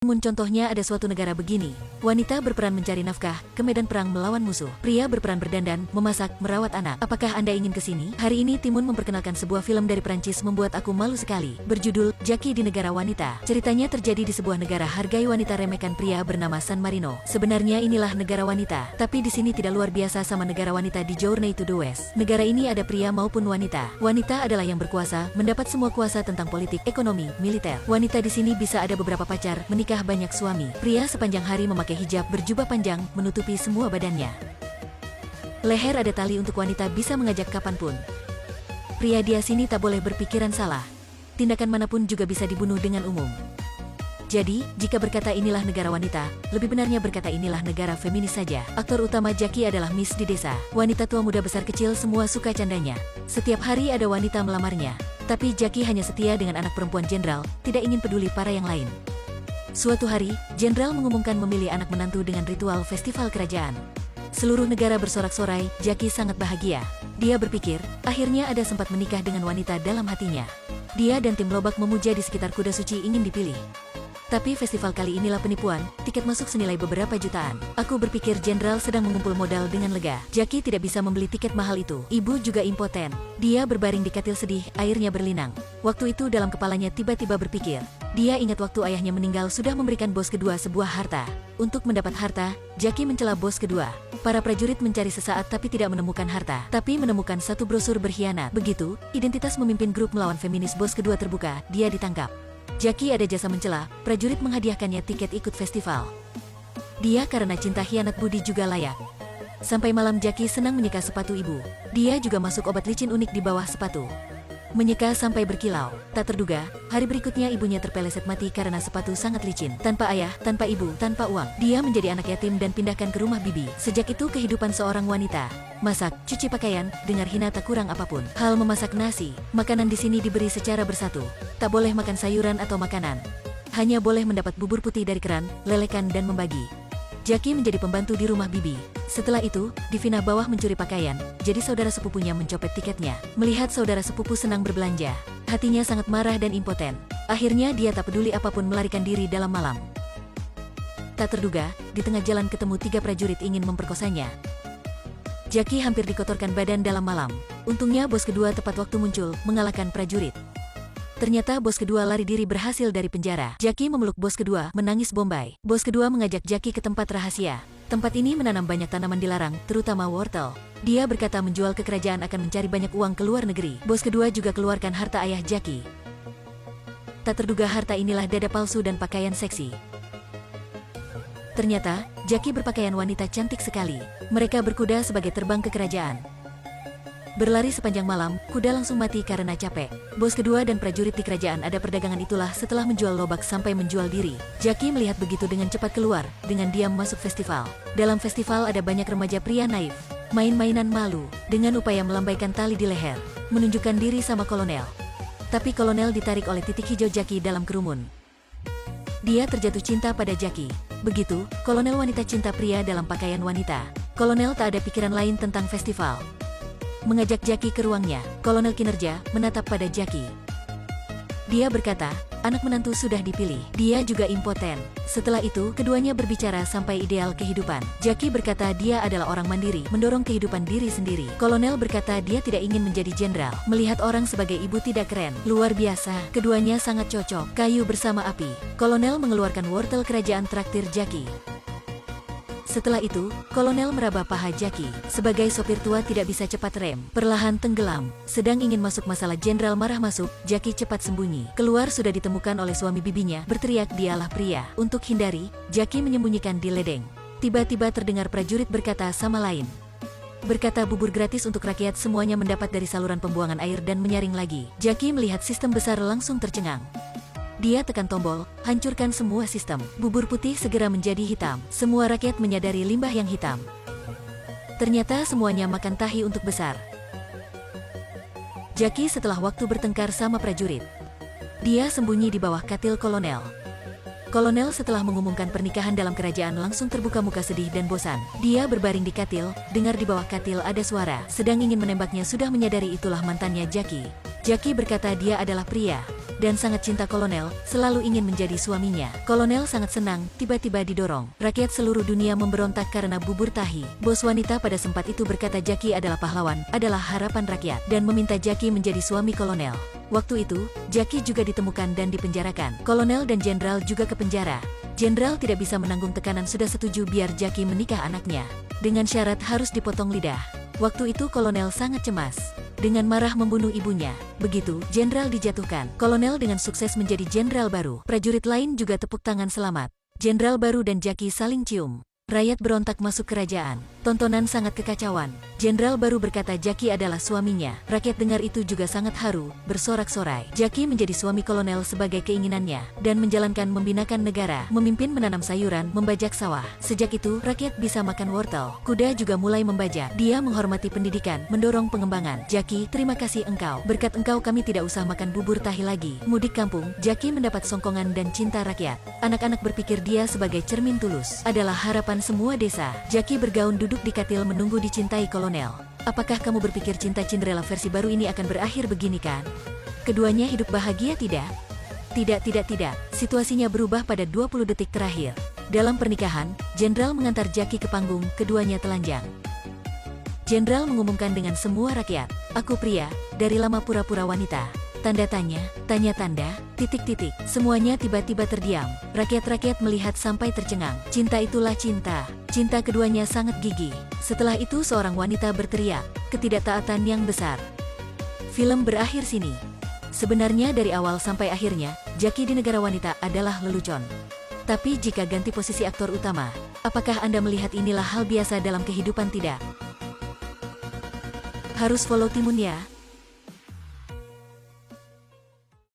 Contohnya ada suatu negara begini. Wanita berperan mencari nafkah, ke medan perang melawan musuh. Pria berperan berdandan, memasak, merawat anak. Apakah Anda ingin ke sini? Hari ini Timun memperkenalkan sebuah film dari Perancis membuat aku malu sekali. Berjudul, Jackie di Negara Wanita. Ceritanya terjadi di sebuah negara hargai wanita remehkan pria bernama San Marino. Sebenarnya inilah negara wanita, tapi di sini tidak luar biasa sama negara wanita di Journey to the West. Negara ini ada pria maupun wanita. Wanita adalah yang berkuasa, mendapat semua kuasa tentang politik, ekonomi, militer. Wanita di sini bisa ada beberapa pacar, menikah banyak suami. Pria sepanjang hari memakai hijab berjubah panjang, menutupi semua badannya. Leher ada tali untuk wanita bisa mengajak kapanpun. Pria di sini tak boleh berpikiran salah. Tindakan manapun juga bisa dibunuh dengan umum. Jadi, jika berkata inilah negara wanita, lebih benarnya berkata inilah negara feminis saja. Aktor utama Jackie adalah Miss di desa. Wanita tua muda besar kecil semua suka candanya. Setiap hari ada wanita melamarnya. Tapi Jackie hanya setia dengan anak perempuan jenderal, tidak ingin peduli para yang lain. Suatu hari, jenderal mengumumkan memilih anak menantu dengan ritual festival kerajaan. Seluruh negara bersorak-sorai, Jackie sangat bahagia. Dia berpikir, akhirnya ada sempat menikah dengan wanita dalam hatinya. Dia dan tim lobak memuja di sekitar kuda suci ingin dipilih. Tapi festival kali inilah penipuan, tiket masuk senilai beberapa jutaan. Aku berpikir jenderal sedang mengumpul modal dengan lega. Jackie tidak bisa membeli tiket mahal itu. Ibu juga impoten. Dia berbaring di katil sedih, airnya berlinang. Waktu itu dalam kepalanya tiba-tiba berpikir. Dia ingat waktu ayahnya meninggal sudah memberikan bos kedua sebuah harta. Untuk mendapat harta, Jackie mencela bos kedua. Para prajurit mencari sesaat tapi tidak menemukan harta. Tapi menemukan satu brosur berkhianat. Begitu, identitas memimpin grup melawan feminis bos kedua terbuka, dia ditangkap. Jackie ada jasa mencela, prajurit menghadiahkannya tiket ikut festival. Dia karena cinta hianat budi juga layak. Sampai malam Jackie senang menyeka sepatu ibu. Dia juga masuk obat licin unik di bawah sepatu. Menyeka sampai berkilau. Tak terduga, hari berikutnya ibunya terpeleset mati karena sepatu sangat licin. Tanpa ayah, tanpa ibu, tanpa uang. Dia menjadi anak yatim dan pindahkan ke rumah bibi. Sejak itu kehidupan seorang wanita. Masak, cuci pakaian, dengar hina tak kurang apapun. Hal memasak nasi, makanan di sini diberi secara bersatu. Tak boleh makan sayuran atau makanan. Hanya boleh mendapat bubur putih dari keran, lelekan dan membagi. Jackie menjadi pembantu di rumah bibi. Setelah itu, Divina bawah mencuri pakaian, jadi saudara sepupunya mencopet tiketnya. Melihat saudara sepupu senang berbelanja, hatinya sangat marah dan impoten. Akhirnya dia tak peduli apapun melarikan diri dalam malam. Tak terduga, di tengah jalan ketemu 3 prajurit ingin memperkosanya. Jackie hampir dikotorkan badan dalam malam. Untungnya bos kedua tepat waktu muncul, mengalahkan prajurit. Ternyata bos kedua lari diri berhasil dari penjara. Jackie memeluk bos kedua, menangis bombay. Bos kedua mengajak Jackie ke tempat rahasia. Tempat ini menanam banyak tanaman dilarang, terutama wortel. Dia berkata menjual ke kerajaan akan mencari banyak uang ke luar negeri. Bos kedua juga keluarkan harta ayah Jackie. Tak terduga harta inilah dada palsu dan pakaian seksi. Ternyata, Jackie berpakaian wanita cantik sekali. Mereka berkuda sebagai terbang ke kerajaan. Berlari sepanjang malam, kuda langsung mati karena capek. Bos kedua dan prajurit di kerajaan ada perdagangan itulah setelah menjual lobak sampai menjual diri. Jackie melihat begitu dengan cepat keluar, dengan diam masuk festival. Dalam festival ada banyak remaja pria naif. Main-mainan malu, dengan upaya melambaikan tali di leher. Menunjukkan diri sama kolonel. Tapi kolonel ditarik oleh titik hijau Jackie dalam kerumun. Dia terjatuh cinta pada Jackie. Begitu, kolonel wanita cinta pria dalam pakaian wanita. Kolonel tak ada pikiran lain tentang festival. Mengajak Jackie ke ruangnya, kolonel kinerja menatap pada Jackie. Dia berkata, anak menantu sudah dipilih. Dia juga impoten. Setelah itu, keduanya berbicara sampai ideal kehidupan. Jackie berkata dia adalah orang mandiri, mendorong kehidupan diri sendiri. Kolonel berkata dia tidak ingin menjadi jenderal. Melihat orang sebagai ibu tidak keren. Luar biasa, keduanya sangat cocok. Kayu bersama api. Kolonel mengeluarkan wortel kerajaan traktir Jackie. Setelah itu, kolonel meraba paha Jackie. Sebagai sopir tua tidak bisa cepat rem. Perlahan tenggelam. Sedang ingin masuk masalah jenderal marah masuk, Jackie cepat sembunyi. Keluar sudah ditemukan oleh suami bibinya, berteriak dialah pria. Untuk hindari, Jackie menyembunyikan di ledeng. Tiba-tiba terdengar prajurit berkata sama lain. Berkata bubur gratis untuk rakyat semuanya mendapat dari saluran pembuangan air dan menyaring lagi. Jackie melihat sistem besar langsung tercengang. Dia tekan tombol, hancurkan semua sistem. Bubur putih segera menjadi hitam. Semua rakyat menyadari limbah yang hitam. Ternyata semuanya makan tahi untuk besar. Jackie setelah waktu bertengkar sama prajurit. Dia sembunyi di bawah katil kolonel. Kolonel setelah mengumumkan pernikahan dalam kerajaan langsung terbuka muka sedih dan bosan. Dia berbaring di katil, dengar di bawah katil ada suara. Sedang ingin menembaknya sudah menyadari itulah mantannya Jackie. Jackie berkata dia adalah pria. dan sangat cinta Kolonel, selalu ingin menjadi suaminya. Kolonel sangat senang, tiba-tiba didorong. Rakyat seluruh dunia memberontak karena bubur tahi. Bos wanita pada sempat itu berkata Jackie adalah pahlawan, adalah harapan rakyat, dan meminta Jackie menjadi suami Kolonel. Waktu itu, Jackie juga ditemukan dan dipenjarakan. Kolonel dan Jenderal juga ke penjara. Jenderal tidak bisa menanggung tekanan, sudah setuju biar Jackie menikah anaknya. Dengan syarat harus dipotong lidah. Waktu itu Kolonel sangat cemas. Dengan marah membunuh ibunya. Begitu, Jenderal dijatuhkan. Kolonel dengan sukses menjadi jenderal baru. Prajurit lain juga tepuk tangan selamat. Jenderal baru dan Jackie saling cium. Rakyat berontak masuk kerajaan. Tontonan sangat kekacauan. Jenderal baru berkata Jackie adalah suaminya. Rakyat dengar itu juga sangat haru, bersorak-sorai. Jackie menjadi suami Kolonel sebagai keinginannya, dan menjalankan membinakan negara, memimpin menanam sayuran, membajak sawah. Sejak itu, rakyat bisa makan wortel. Kuda juga mulai membajak. Dia menghormati pendidikan, mendorong pengembangan. Jackie, terima kasih engkau. Berkat engkau kami tidak usah makan bubur tahi lagi. Mudik kampung, Jackie mendapat songkongan dan cinta rakyat. Anak-anak berpikir dia sebagai cermin tulus. Adalah harapan semua desa. Jackie bergaun duduk di katil menunggu dicintai Kolonel. Apakah kamu berpikir cinta Cinderella versi baru ini akan berakhir begini kan? Keduanya hidup bahagia tidak? Tidak. Situasinya berubah pada 20 detik terakhir. Dalam pernikahan, Jenderal mengantar Jackie ke panggung, keduanya telanjang. Jenderal mengumumkan dengan semua rakyat, aku pria, dari lama pura-pura wanita. Tanda tanya tanda, titik. Semuanya tiba-tiba terdiam. Rakyat-rakyat melihat sampai tercengang. Cinta itulah cinta. Cinta keduanya sangat gigih. Setelah itu seorang wanita berteriak, ketidaktaatan yang besar. Film berakhir sini. Sebenarnya dari awal sampai akhirnya, Jackie di negara wanita adalah lelucon. Tapi jika ganti posisi aktor utama, apakah Anda melihat inilah hal biasa dalam kehidupan tidak? Harus follow Timun ya.